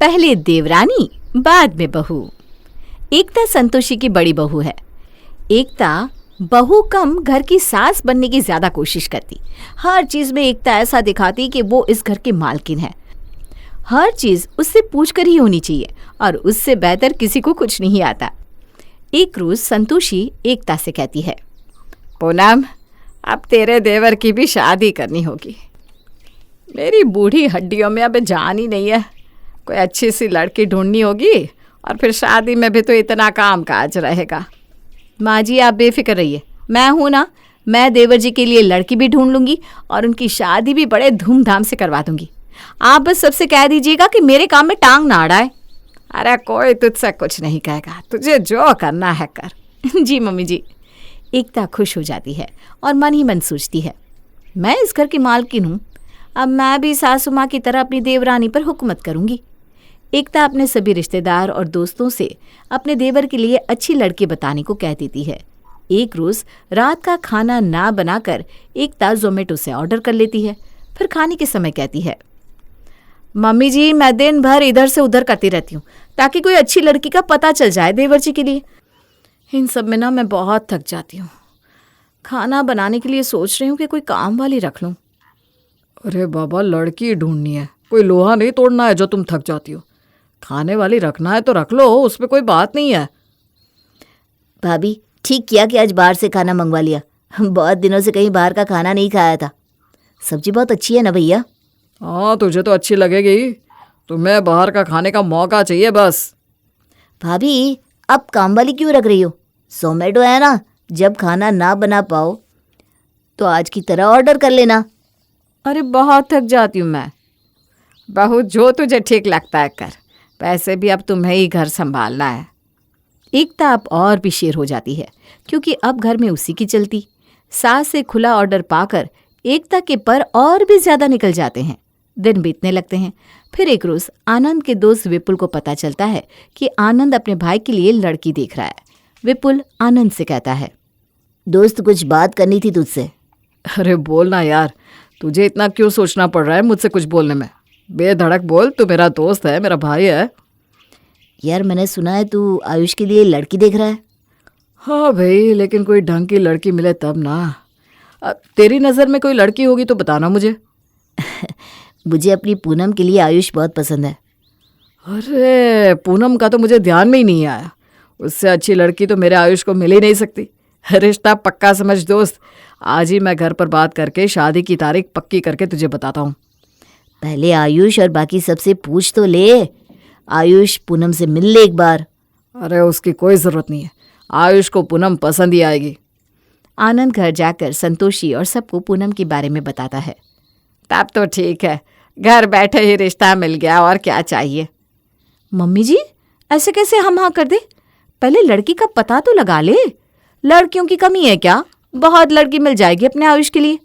पहले देवरानी बाद में बहू। एकता संतोषी की बड़ी बहू है। एकता बहू कम घर की सास बनने की ज्यादा कोशिश करती। हर चीज में एकता ऐसा दिखाती कि वो इस घर की मालकिन है। हर चीज उससे पूछकर ही होनी चाहिए और उससे बेहतर किसी को कुछ नहीं आता। एक रोज संतोषी एकता से कहती है, पूनम, अब तेरे देवर की भी शादी करनी होगी। मेरी बूढ़ी हड्डियों में अब जान ही नहीं है। कोई अच्छी सी लड़की ढूंढनी होगी और फिर शादी में भी तो इतना काम काज रहेगा। माँ जी, आप बेफिक्र रहिए, मैं हूँ ना। मैं देवर जी के लिए लड़की भी ढूंढ लूँगी और उनकी शादी भी बड़े धूमधाम से करवा दूँगी। आप बस सबसे कह दीजिएगा कि मेरे काम में टांग ना अड़ाए। अरे कोई तुझसे कुछ नहीं कहेगा, तुझे जो करना है कर। जी मम्मी जी। एकता खुश हो जाती है और मन ही मन सोचती है, मैं इस घर की मालकिन हूँ, अब मैं भी सासू माँ की तरह अपनी देवरानी पर हुकूमत करूँगी। एकता अपने सभी रिश्तेदार और दोस्तों से अपने देवर के लिए अच्छी लड़की बताने को कह देती है। एक रोज़ रात का खाना ना बनाकर एकता ज़ोमैटो से ऑर्डर कर लेती है। फिर खाने के समय कहती है, मम्मी जी, मैं दिन भर इधर से उधर करती रहती हूँ ताकि कोई अच्छी लड़की का पता चल जाए देवर जी के लिए। इन सब में ना मैं बहुत थक जाती हूँ। खाना बनाने के लिए सोच रही हूँ कि कोई काम वाली रख लूँ। अरे बाबा, लड़की ढूंढनी है, कोई लोहा नहीं तोड़ना है जो तुम थक जाती हो। खाने वाली रखना है तो रख लो, उसमें कोई बात नहीं है। भाभी, ठीक किया कि आज बाहर से खाना मंगवा लिया। बहुत दिनों से कहीं बाहर का खाना नहीं खाया था। सब्जी बहुत अच्छी है ना भैया? हाँ, तुझे तो अच्छी लगेगी, तुम्हें बाहर का खाने का मौका चाहिए बस। भाभी, अब काम वाली क्यों रख रही हो? ज़ोमैटो है ना, जब खाना ना बना पाओ तो आज की तरह ऑर्डर कर लेना। अरे बहुत थक जाती हूँ मैं। बहू, जो तुझे ठीक लगता है कर, वैसे भी अब तुम्हें ही घर संभालना है। एकता अब और भी शेर हो जाती है क्योंकि अब घर में उसी की चलती। सास से खुला ऑर्डर पाकर एकता के पर और भी ज्यादा निकल जाते हैं। दिन बीतने लगते हैं। फिर एक रोज आनंद के दोस्त विपुल को पता चलता है कि आनंद अपने भाई के लिए लड़की देख रहा है। विपुल आनंद से कहता है, दोस्त, कुछ बात करनी थी तुझसे। अरे बोलना यार, तुझे इतना क्यों सोचना पड़ रहा है मुझसे कुछ बोलने में? बेधड़क बोल, तू मेरा दोस्त है, मेरा भाई है। यार, मैंने सुना है तू आयुष के लिए लड़की देख रहा है। हाँ भाई, लेकिन कोई ढंग की लड़की मिले तब ना। तेरी नज़र में कोई लड़की होगी तो बताना मुझे। मुझे अपनी पूनम के लिए आयुष बहुत पसंद है। अरे पूनम का तो मुझे ध्यान में ही नहीं आया। उससे अच्छी लड़की तो मेरे आयुष को मिल ही नहीं सकती। रिश्ता पक्का समझ दोस्त। आज ही मैं घर पर बात करके शादी की तारीख पक्की करके तुझे बताता हूँ। पहले आयुष और बाकी सबसे पूछ तो ले। आयुष, पूनम से मिल ले एक बार। अरे उसकी कोई ज़रूरत नहीं है, आयुष को पूनम पसंद ही आएगी। आनंद घर जाकर संतोषी और सबको पूनम के बारे में बताता है। तब तो ठीक है, घर बैठे ही रिश्ता मिल गया, और क्या चाहिए। मम्मी जी, ऐसे कैसे हम हाँ कर दे? पहले लड़की का पता तो लगा ले। लड़कियों की कमी है क्या? बहुत लड़की मिल जाएगी अपने आयुष के लिए।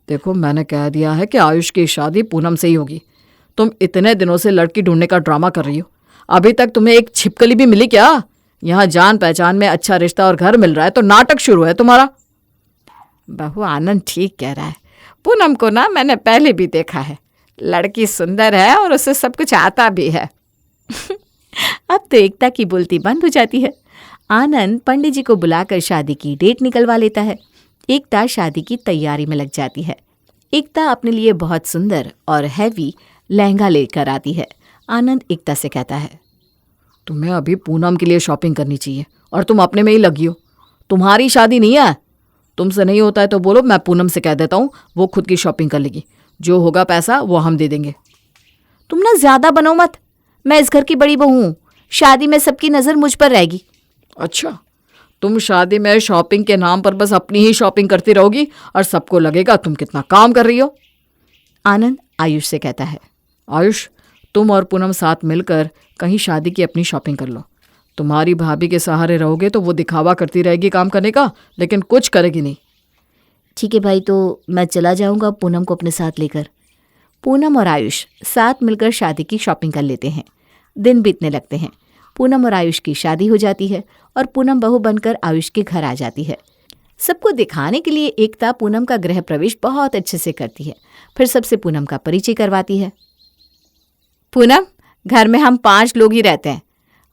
देखो, मैंने कह दिया है कि आयुष की शादी पूनम से ही होगी। तुम इतने दिनों से लड़की ढूंढने का ड्रामा कर रही हो, अभी तक तुम्हें एक छिपकली भी मिली क्या? यहाँ जान पहचान में अच्छा रिश्ता और घर मिल रहा है तो नाटक शुरू है तुम्हारा। बहू, आनंद ठीक कह रहा है। पूनम को ना मैंने पहले भी देखा है। लड़की सुंदर है और उसे सब कुछ आता भी है। अब तो एकता की बोलती बंद हो जाती है। आनंद पंडित जी को बुलाकर शादी की डेट निकलवा लेता है। एकता शादी की तैयारी में लग जाती है। एकता अपने लिए बहुत सुंदर और हैवी लहंगा लेकर आती है। आनंद एकता से कहता है, तुम्हें अभी पूनम के लिए शॉपिंग करनी चाहिए और तुम अपने में ही लगी हो। तुम्हारी शादी नहीं है। तुमसे नहीं होता है तो बोलो, मैं पूनम से कह देता हूँ, वो खुद की शॉपिंग कर लेगी। जो होगा पैसा वो हम दे देंगे। तुम ना ज्यादा बनो मत। मैं इस घर की बड़ी बहू हूँ। शादी में सबकी नज़र मुझ पर रहेगी। अच्छा, तुम शादी में शॉपिंग के नाम पर बस अपनी ही शॉपिंग करती रहोगी और सबको लगेगा तुम कितना काम कर रही हो। आनंद आयुष से कहता है, आयुष, तुम और पूनम साथ मिलकर कहीं शादी की अपनी शॉपिंग कर लो। तुम्हारी भाभी के सहारे रहोगे तो वो दिखावा करती रहेगी काम करने का, लेकिन कुछ करेगी नहीं। ठीक है भाई, तो मैं चला जाऊंगा पूनम को अपने साथ लेकर। पूनम और आयुष साथ मिलकर शादी की शॉपिंग कर लेते हैं। दिन बीतने लगते हैं। पूनम और आयुष की शादी हो जाती है और पूनम बहू बनकर आयुष के घर आ जाती है। सबको दिखाने के लिए एकता पूनम का गृह प्रवेश बहुत अच्छे से करती है। फिर सबसे पूनम का परिचय करवाती है। पूनम, घर में हम 5 लोग ही रहते हैं।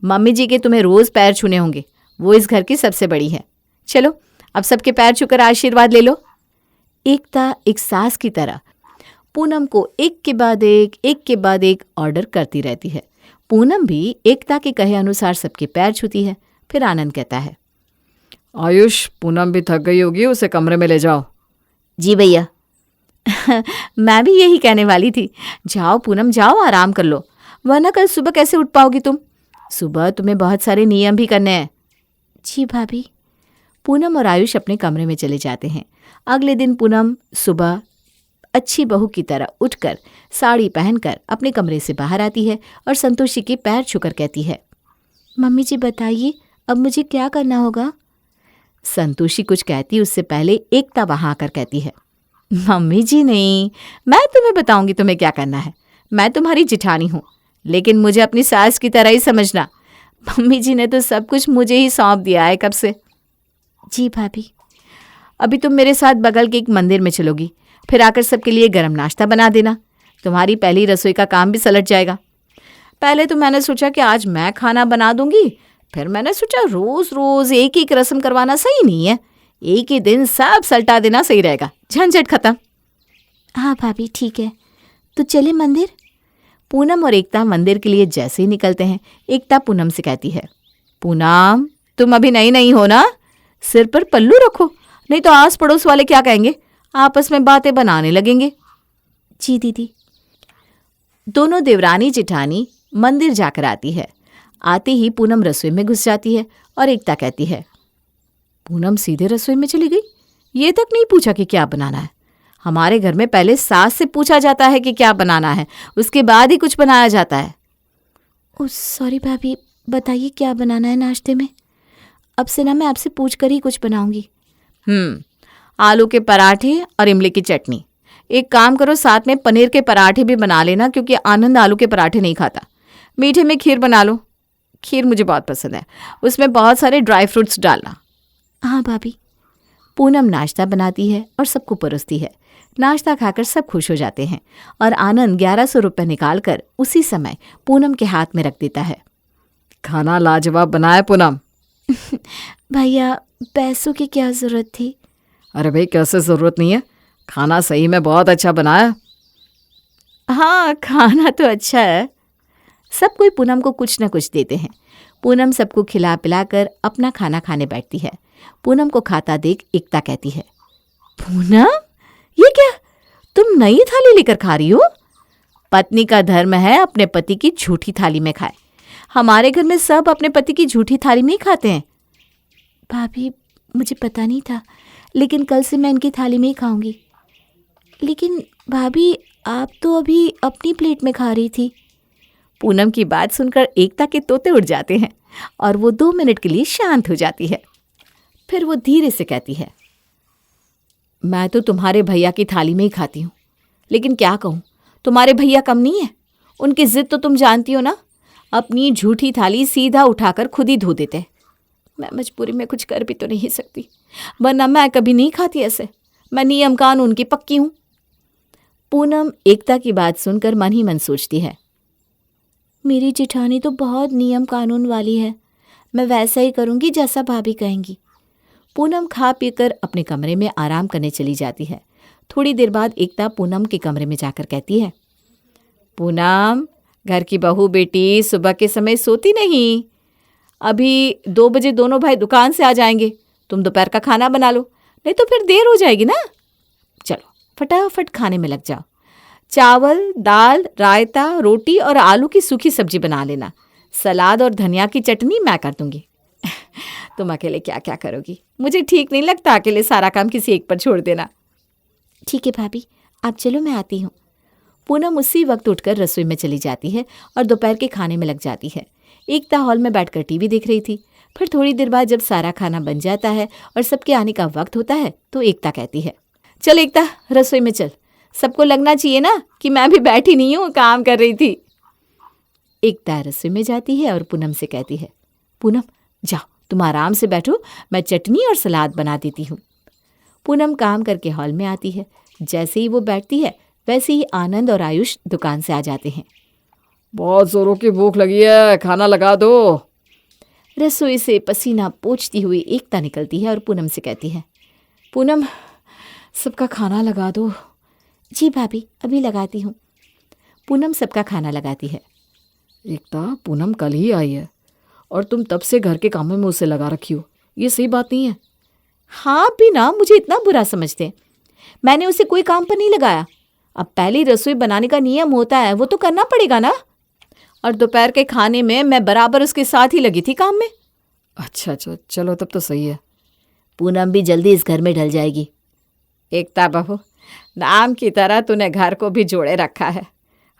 मम्मी जी के तुम्हें रोज पैर छूने होंगे, वो इस घर की सबसे बड़ी है। चलो अब सबके पैर छूकर आशीर्वाद ले लो। एकता एक सास की तरह पूनम को एक के बाद एक ऑर्डर करती रहती है। पूनम भी एकता के कहे अनुसार सबके पैर छूती है। फिर आनंद कहता है, आयुष, पूनम भी थक गई होगी, उसे कमरे में ले जाओ। जी भैया। मैं भी यही कहने वाली थी। जाओ पूनम, जाओ आराम कर लो, वरना कल सुबह कैसे उठ पाओगी तुम? सुबह तुम्हें बहुत सारे नियम भी करने हैं। जी भाभी। पूनम और आयुष अपने कमरे में चले जाते हैं। अगले दिन पूनम सुबह अच्छी बहू की तरह उठकर साड़ी पहनकर अपने कमरे से बाहर आती है और संतोषी के पैर छूकर कहती है, मम्मी जी बताइए अब मुझे क्या करना होगा? संतोषी कुछ कहती उससे पहले एकता वहां आकर कहती है, मम्मी जी नहीं, मैं तुम्हें बताऊंगी तुम्हें क्या करना है। मैं तुम्हारी जिठानी हूं, लेकिन मुझे अपनी सास की तरह ही समझना। मम्मी जी ने तो सब कुछ मुझे ही सौंप दिया है कब से। जी भाभी। अभी तुम मेरे साथ बगल के एक मंदिर में चलोगी, फिर आकर सबके लिए गर्म नाश्ता बना देना। तुम्हारी पहली रसोई का काम भी सलट जाएगा। पहले तो मैंने सोचा कि आज मैं खाना बना दूंगी, फिर मैंने सोचा रोज रोज एक एक रस्म करवाना सही नहीं है, एक ही दिन सब सल्टा देना सही रहेगा, झंझट खत्म। हाँ भाभी ठीक है, तो चले मंदिर? पूनम और एकता मंदिर के लिए जैसे ही निकलते हैं, एकता पूनम से कहती है, पूनम तुम अभी नई हो ना, सिर पर पल्लू रखो, नहीं तो आस पड़ोस वाले क्या कहेंगे, आपस में बातें बनाने लगेंगे। जी दीदी। दोनों देवरानी जिठानी मंदिर जाकर आती है। आते ही पूनम रसोई में घुस जाती है और एकता कहती है, पूनम सीधे रसोई में चली गई, ये तक नहीं पूछा कि क्या बनाना है। हमारे घर में पहले सास से पूछा जाता है कि क्या बनाना है, उसके बाद ही कुछ बनाया जाता है। ओह सॉरी भाभी, बताइए क्या बनाना है नाश्ते में? अब से ना मैं आपसे पूछ कर ही कुछ बनाऊंगी। आलू के पराठे और इमली की चटनी। एक काम करो, साथ में पनीर के पराठे भी बना लेना, क्योंकि आनंद आलू के पराठे नहीं खाता। मीठे में खीर बना लो, खीर मुझे बहुत पसंद है, उसमें बहुत सारे ड्राई फ्रूट्स डालना। हाँ भाभी। पूनम नाश्ता बनाती है और सबको परोसती है। नाश्ता खाकर सब खुश हो जाते हैं और आनंद 1100 रुपये निकालकर उसी समय पूनम के हाथ में रख देता है। खाना लाजवाब बनाया पूनम। भैया पैसों की क्या जरूरत थी? अरे भाई कैसे ज़रूरत नहीं है, खाना सही में बहुत अच्छा बनाया। हाँ खाना तो अच्छा है। सब कोई पूनम को कुछ न कुछ देते हैं। पूनम सबको खिला पिलाकर अपना खाना खाने बैठती है। पूनम को खाता देख एकता कहती है, पूनम ये क्या, तुम नई थाली लेकर खा रही हो? पत्नी का धर्म है अपने पति की झूठी थाली में खाए। हमारे घर में सब अपने पति की झूठी थाली में ही खाते हैं। भाभी मुझे पता नहीं था, लेकिन कल से मैं इनकी थाली में ही खाऊंगी। लेकिन भाभी आप तो अभी अपनी प्लेट में खा रही थी। पूनम की बात सुनकर एकता के तोते उड़ जाते हैं और वो 2 मिनट के लिए शांत हो जाती है। फिर वो धीरे से कहती है, मैं तो तुम्हारे भैया की थाली में ही खाती हूँ, लेकिन क्या कहूँ, तुम्हारे भैया कम नहीं है। उनकी जिद तो तुम जानती हो ना, अपनी झूठी थाली सीधा उठाकर खुद ही धो देते। मैं मजबूरी में कुछ कर भी तो नहीं सकती, वरना मैं कभी नहीं खाती ऐसे। मैं नियम कानून की पक्की हूँ। पूनम एकता की बात सुनकर मन ही मन सोचती है, मेरी जेठानी तो बहुत नियम कानून वाली है, मैं वैसा ही करूँगी जैसा भाभी कहेंगी। पूनम खा पीकर अपने कमरे में आराम करने चली जाती है। थोड़ी देर बाद एकता पूनम के कमरे में जाकर कहती है, पूनम घर की बहू बेटी सुबह के समय सोती नहीं। अभी 2 बजे दोनों भाई दुकान से आ जाएंगे, तुम दोपहर का खाना बना लो, नहीं तो फिर देर हो जाएगी ना। चलो फटाफट खाने में लग जाओ। चावल, दाल, रायता, रोटी और आलू की सूखी सब्जी बना लेना। सलाद और धनिया की चटनी मैं कर दूंगी। तुम अकेले क्या क्या करोगी, मुझे ठीक नहीं लगता अकेले सारा काम किसी एक पर छोड़ देना। ठीक है भाभी, आप चलो मैं आती हूँ। पूनम उसी वक्त उठकर रसोई में चली जाती है और दोपहर के खाने में लग जाती है। एकता हॉल में बैठकर टीवी देख रही थी। फिर थोड़ी देर बाद जब सारा खाना बन जाता है और सबके आने का वक्त होता है तो एकता कहती है, चल एकता रसोई में चल, सबको लगना चाहिए ना कि मैं भी बैठी नहीं हूँ, काम कर रही थी। एकता रसोई में जाती है और पूनम से कहती है, पूनम जाओ तुम आराम से बैठो, मैं चटनी और सलाद बना देती हूँ। पूनम काम करके हॉल में आती है। जैसे ही वो बैठती है वैसे ही आनंद और आयुष दुकान से आ जाते हैं। बहुत जोरों की भूख लगी है, खाना लगा दो। रसोई से पसीना पोंछती हुई एकता निकलती है और पूनम से कहती है, पूनम, सबका खाना लगा दो। जी भाभी, अभी लगाती हूँ। पूनम सबका खाना लगाती है। एकता, पूनम कल ही आई है और तुम तब से घर के कामों में उसे लगा रखी हो। ये सही बात नहीं है। हाँ भी ना, मुझे इतना बुरा समझते हैं। मैंने उसे कोई काम पर नहीं लगाया। अब पहली रसोई बनाने का नियम होता है, वो तो करना पड़ेगा ना। और दोपहर के खाने में मैं बराबर उसके साथ ही लगी थी काम में। अच्छा, चलो तब तो सही है। पूनम भी जल्दी इस घर में ढल जाएगी। एकता बहू, नाम की तरह तूने घर को भी जोड़े रखा है।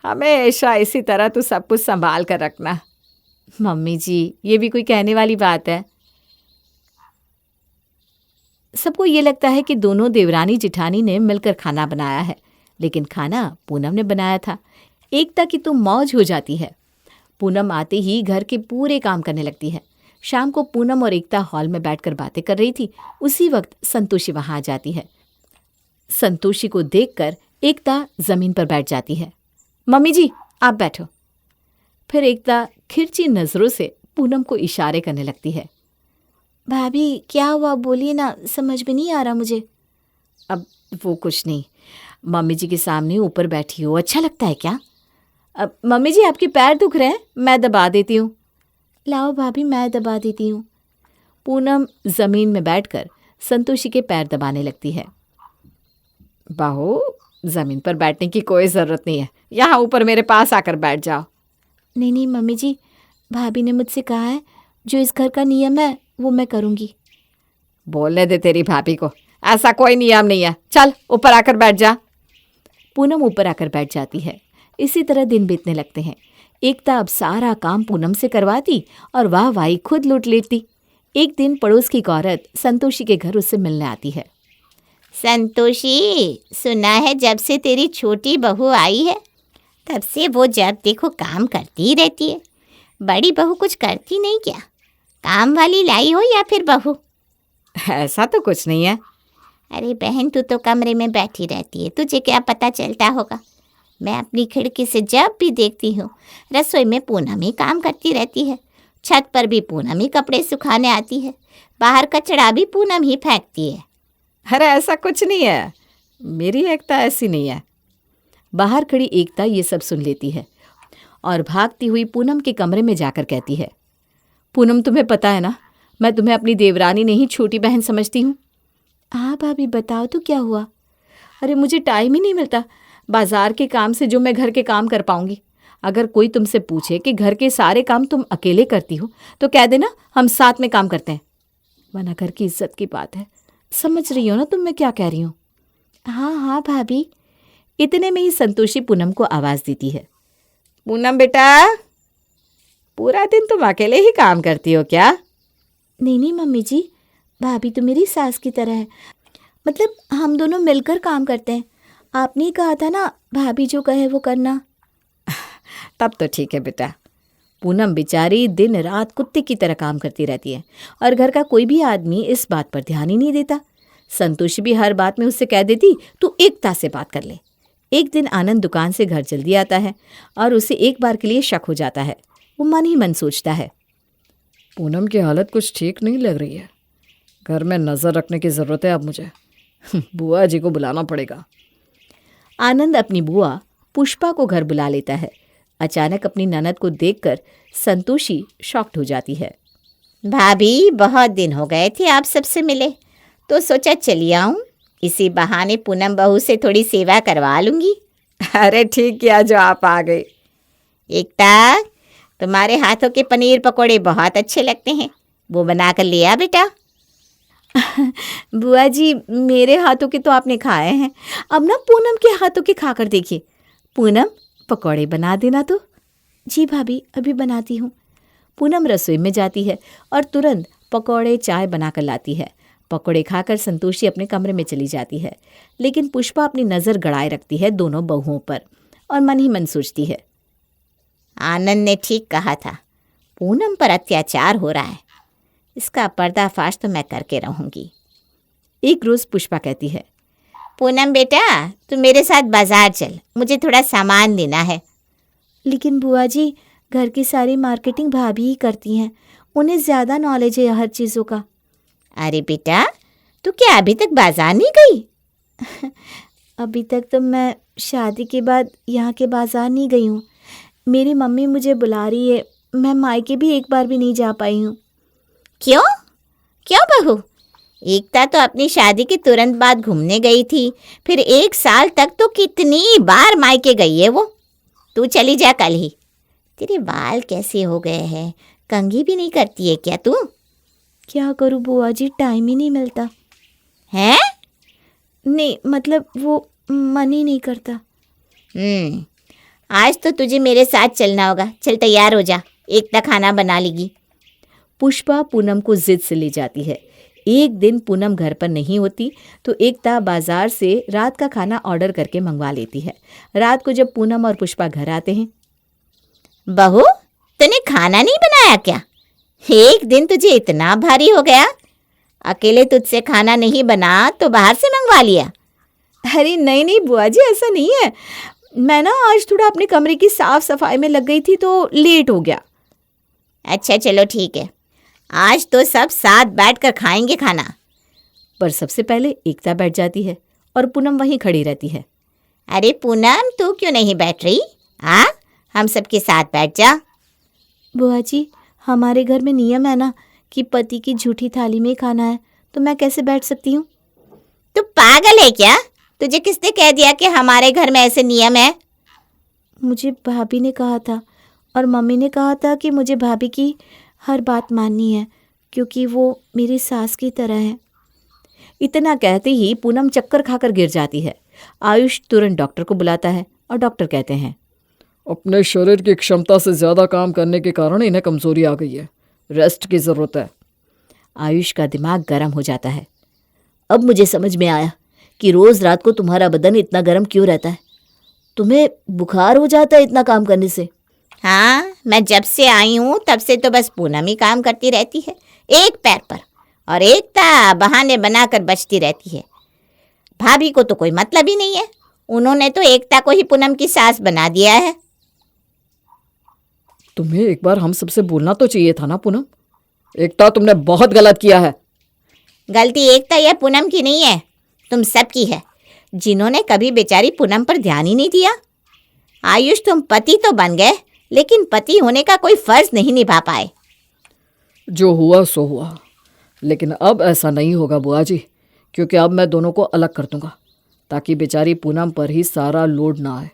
हमेशा इसी तरह तू सब कुछ संभाल कर रखना। मम्मी जी, ये भी कोई कहने वाली बात है? सबको ये लगता है कि दोनों देवरानी जिठानी ने मिलकर खाना बनाया है, लेकिन खाना पूनम ने बनाया था। एकता की तो मौज हो जाती है। पूनम आते ही घर के पूरे काम करने लगती है। शाम को पूनम और एकता हॉल में बैठकर बातें कर रही थी। उसी वक्त संतोषी वहां आ जाती है। संतोषी को देखकर एकता जमीन पर बैठ जाती है। मम्मी जी, आप बैठो। फिर एकता खिरची नजरों से पूनम को इशारे करने लगती है। भाभी क्या हुआ, बोलिए ना, समझ में नहीं आ रहा मुझे। अब वो कुछ नहीं, मम्मी जी के सामने ऊपर बैठी हो, अच्छा लगता है क्या? अब मम्मी जी, आपके पैर दुख रहे हैं, मैं दबा देती हूँ। लाओ भाभी, मैं दबा देती हूँ। पूनम जमीन में बैठकर संतोषी के पैर दबाने लगती है। बहू, जमीन पर बैठने की कोई जरूरत नहीं है, यहाँ ऊपर मेरे पास आकर बैठ जाओ। नहीं मम्मी जी, भाभी ने मुझसे कहा है जो इस घर का नियम है वो मैं करूँगी। बोलने दे तेरी भाभी को, ऐसा कोई नियम नहीं है। चल ऊपर आकर बैठ जा। पूनम ऊपर आकर बैठ जाती है। इसी तरह दिन बीतने लगते हैं। एकता अब सारा काम पूनम से करवाती और वाहवाही खुद लूट लेती। एक दिन पड़ोस की एक औरत संतोषी के घर उससे मिलने आती है। संतोषी, सुना है जब से तेरी छोटी बहू आई है तब से वो जब देखो काम करती ही रहती है। बड़ी बहू कुछ करती नहीं क्या? काम वाली लाई हो या फिर बहू? ऐसा तो कुछ नहीं है। अरे बहन, तू तो कमरे में बैठी रहती है, तुझे क्या पता चलता होगा? मैं अपनी खिड़की से जब भी देखती हूँ रसोई में पूनम ही काम करती रहती है। छत पर भी पूनम ही कपड़े सुखाने आती है। बाहर कचरा भी पूनम ही फेंकती है। अरे ऐसा कुछ नहीं है, मेरी एकता ऐसी नहीं है। बाहर खड़ी एकता ये सब सुन लेती है और भागती हुई पूनम के कमरे में जाकर कहती है, पूनम, तुम्हें पता है ना, मैं तुम्हें अपनी देवरानी नहीं छोटी बहन समझती हूँ। हाँ भाभी, बताओ तो क्या हुआ? अरे मुझे टाइम ही नहीं मिलता बाजार के काम से जो मैं घर के काम कर पाऊंगी। अगर कोई तुमसे पूछे कि घर के सारे काम तुम अकेले करती हो तो कह देना हम साथ में काम करते हैं, वरना घर की इज्जत की बात है। समझ रही हो ना तुम मैं क्या कह रही हूँ? हाँ भाभी। इतने में ही संतोषी पूनम को आवाज़ देती है। पूनम बेटा, पूरा दिन तुम अकेले ही काम करती हो क्या? नहीं मम्मी जी, भाभी तो मेरी सास की तरह है। मतलब हम दोनों मिलकर काम करते हैं। आपने कहा था ना, भाभी जो कहे वो करना। तब तो ठीक है बेटा। पूनम बेचारी दिन रात कुत्ते की तरह काम करती रहती है और घर का कोई भी आदमी इस बात पर ध्यान ही नहीं देता। संतोषी भी हर बात में उससे कह देती तू एकता से बात कर ले। एक दिन आनंद दुकान से घर जल्दी आता है और उसे एक बार के लिए शक हो जाता है। वो मन ही मन सोचता है, पूनम की हालत कुछ ठीक नहीं लग रही है। घर में नज़र रखने की ज़रूरत है अब मुझे। बुआ जी को बुलाना पड़ेगा। आनंद अपनी बुआ पुष्पा को घर बुला लेता है। अचानक अपनी ननद को देखकर संतोषी शॉक्ड हो जाती है। भाभी, बहुत दिन हो गए थे आप सबसे मिले, तो सोचा चली आऊं। इसी बहाने पूनम बहू से थोड़ी सेवा करवा लूंगी। अरे ठीक किया जो आप आ गई। एकता, तुम्हारे हाथों के पनीर पकोड़े बहुत अच्छे लगते हैं, वो बना कर ले आ बेटा। बुआ जी, मेरे हाथों के तो आपने खाए हैं, अब ना पूनम के हाथों के खाकर देखिए। पूनम, पकौड़े बना देना तो। जी भाभी, अभी बनाती हूँ। पूनम रसोई में जाती है और तुरंत पकौड़े चाय बनाकर लाती है। पकौड़े खाकर संतोषी अपने कमरे में चली जाती है, लेकिन पुष्पा अपनी नज़र गड़ाए रखती है दोनों बहुओं पर और मन ही मन सोचती है, आनंद ने ठीक कहा था, पूनम पर अत्याचार हो रहा है। इसका पर्दाफाश तो मैं करके रहूंगी। एक रोज़ पुष्पा कहती है, पूनम बेटा, तू मेरे साथ बाजार चल, मुझे थोड़ा सामान लेना है। लेकिन बुआ जी, घर की सारी मार्केटिंग भाभी ही करती हैं, उन्हें ज़्यादा नॉलेज है हर चीज़ों का। अरे बेटा, तू क्या अभी तक बाजार नहीं गई? अभी तक तो मैं शादी के बाद यहाँ के बाज़ार नहीं गई हूँ। मेरी मम्मी मुझे बुला रही है, मैं मायके भी एक बार भी नहीं जा पाई हूँ। क्यों? क्यों बहू? एकता तो अपनी शादी के तुरंत बाद घूमने गई थी, फिर 1 साल तक तो कितनी बार मायके गई है वो। तू चली जा कल ही। तेरे बाल कैसे हो गए हैं? कंघी भी नहीं करती है क्या तू? क्या करूँ बुआ जी, टाइम ही नहीं मिलता। हैं? नहीं, मतलब वो मन ही नहीं करता। आज तो तुझे मेरे साथ चलना होगा। चल तैयार हो जा, एकता खाना बना लेगी। पुष्पा पूनम को जिद से ले जाती है। एक दिन पूनम घर पर नहीं होती तो एकता बाजार से रात का खाना ऑर्डर करके मंगवा लेती है। रात को जब पूनम और पुष्पा घर आते हैं, बहू, तूने खाना नहीं बनाया क्या? एक दिन तुझे इतना भारी हो गया, अकेले तुझसे खाना नहीं बना तो बाहर से मंगवा लिया। अरे नहीं नहीं बुआ जी, ऐसा नहीं है। मैं ना आज थोड़ा अपने कमरे की साफ सफाई में लग गई थी तो लेट हो गया। अच्छा चलो ठीक है, आज तो सब साथ बैठकर खाएंगे खाना। पर सबसे पहले एकता बैठ जाती है और पूनम वहीं खड़ी रहती है। अरे पूनम, तू क्यों नहीं बैठ रही? हाँ, हम सबके साथ बैठ जा। बुआ जी, हमारे घर में नियम है ना कि पति की झूठी थाली में ही खाना है, तो मैं कैसे बैठ सकती हूँ? तू पागल है क्या? तुझे किसने कह दिया कि हमारे घर में ऐसे नियम है? मुझे भाभी ने कहा था और मम्मी ने कहा था कि मुझे भाभी की हर बात माननी है, क्योंकि वो मेरी सास की तरह है। इतना कहते ही पूनम चक्कर खाकर गिर जाती है। आयुष तुरंत डॉक्टर को बुलाता है और डॉक्टर कहते हैं, अपने शरीर की क्षमता से ज़्यादा काम करने के कारण इन्हें कमज़ोरी आ गई है, रेस्ट की ज़रूरत है। आयुष का दिमाग गर्म हो जाता है। अब मुझे समझ में आया कि रोज़ रात को तुम्हारा बदन इतना गर्म क्यों रहता है। तुम्हें बुखार हो जाता है इतना काम करने से। हाँ, मैं जब से आई हूँ तब से तो बस पूनम ही काम करती रहती है, एक पैर पर, और एकता बहाने बनाकर बचती रहती है। भाभी को तो कोई मतलब ही नहीं है, उन्होंने तो एकता को ही पूनम की सास बना दिया है। तुम्हें एक बार हम सबसे बोलना तो चाहिए था ना पूनम। एकता, तुमने बहुत गलत किया है। गलती एकता या पूनम की नहीं है, तुम सबकी है, जिन्होंने कभी बेचारी पूनम पर ध्यान ही नहीं दिया। आयुष, तुम पति तो बन गए, लेकिन पति होने का कोई फर्ज नहीं निभा पाए। जो हुआ सो हुआ, लेकिन अब ऐसा नहीं होगा बुआ जी, क्योंकि अब मैं दोनों को अलग कर दूंगा ताकि बेचारी पूनम पर ही सारा लोड ना आए।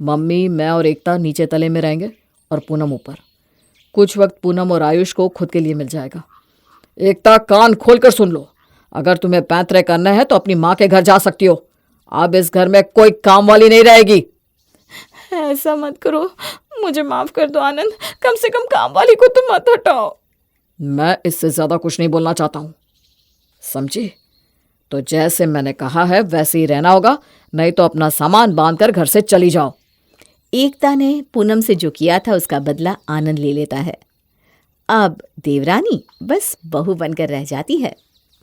मम्मी, मैं और एकता नीचे तले में रहेंगे और पूनम ऊपर। कुछ वक्त पूनम और आयुष को खुद के लिए मिल जाएगा। एकता, कान खोल कर सुन लो, अगर तुम्हें पैंतरे करना है तो अपनी माँ के घर जा सकती हो। अब इस घर में कोई काम वाली नहीं रहेगी। ऐसा मत करो, मुझे माफ कर दो आनंद, कम से कम काम वाली को तो मत हटाओ। मैं इससे ज़्यादा कुछ नहीं बोलना चाहता हूँ, समझी? तो जैसे मैंने कहा है वैसे ही रहना होगा, नहीं तो अपना सामान बांधकर घर से चली जाओ। एकता ने पूनम से जो किया था उसका बदला आनंद ले लेता है। अब देवरानी बस बहू बनकर रह जाती है।